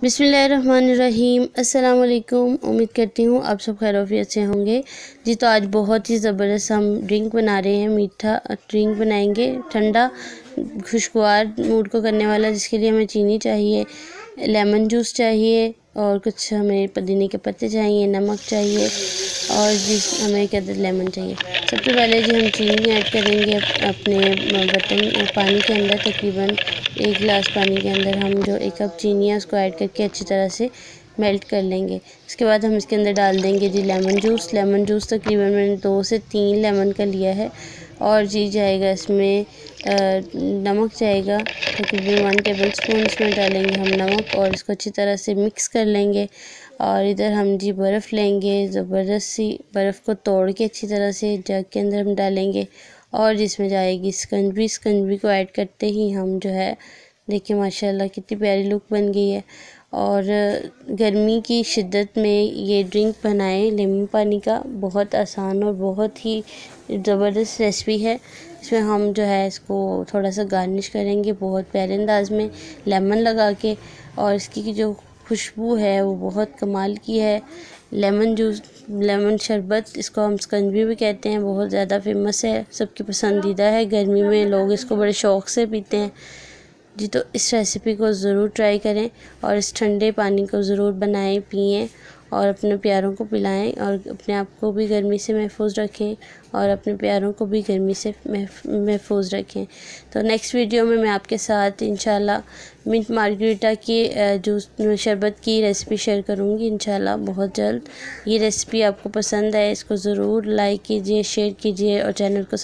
बिस्मिल्लाहिर्रहमानिर्रहीम। अस्सलाम वालेकुम। उम्मीद करती हूँ आप सब खैरियत से होंगे जी। तो आज बहुत ही ज़बरदस्त हम ड्रिंक बना रहे हैं, मीठा ड्रिंक बनाएंगे, ठंडा खुशगवार मूड को करने वाला, जिसके लिए हमें चीनी चाहिए, लेमन जूस चाहिए और कुछ हमें पुदीने के पत्ते चाहिए, नमक चाहिए और हमें एक अदद लेमन चाहिए। सबसे पहले जी हम चीनी ऐड करेंगे अपने बर्तन पानी के अंदर। तकरीबन 1 गिलास पानी के अंदर हम जो 1 कप चीनी है उसको ऐड करके अच्छी तरह से मेल्ट कर लेंगे। इसके बाद हम इसके अंदर डाल देंगे जी लेमन जूस। लेमन जूस तकरीबन मैंने 2 से 3 लेमन का लिया है। और जी जाएगा इसमें नमक जाएगा तकरीबन 1 टेबल स्पून इसमें डालेंगे हम नमक और इसको अच्छी तरह से मिक्स कर लेंगे। और इधर हम जी बर्फ़ लेंगे, ज़बरदस्त सी बर्फ़ को तोड़ के अच्छी तरह से जग के अंदर हम डालेंगे और जिसमें जाएगी स्कंजबी। स्कंजबी को ऐड करते ही हम जो है देखिए माशाल्लाह कितनी प्यारी लुक बन गई है। और गर्मी की शिद्दत में ये ड्रिंक बनाएं नींबू पानी का, बहुत आसान और बहुत ही ज़बरदस्त रेसिपी है। इसमें हम जो है इसको थोड़ा सा गार्निश करेंगे बहुत प्यारे अंदाज में लेमन लगा के, और इसकी जो खुशबू है वो बहुत कमाल की है। लेमन जूस, लेमन शरबत, इसको हम स्कंजबी भी कहते हैं, बहुत ज़्यादा फेमस है, सबकी पसंदीदा है। गर्मी में लोग इसको बड़े शौक़ से पीते हैं जी। तो इस रेसिपी को ज़रूर ट्राई करें और इस ठंडे पानी को ज़रूर बनाएं, पिएं और अपने प्यारों को पिलाएं और अपने आप को भी गर्मी से महफूज रखें और अपने प्यारों को भी गर्मी से महफूज रखें। तो नेक्स्ट वीडियो में मैं आपके साथ इंशाल्लाह मिंट मार्गरीटा की जूस शरबत की रेसिपी शेयर करूँगी इंशाल्लाह बहुत जल्द। ये रेसिपी आपको पसंद है, इसको ज़रूर लाइक कीजिए, शेयर कीजिए और चैनल को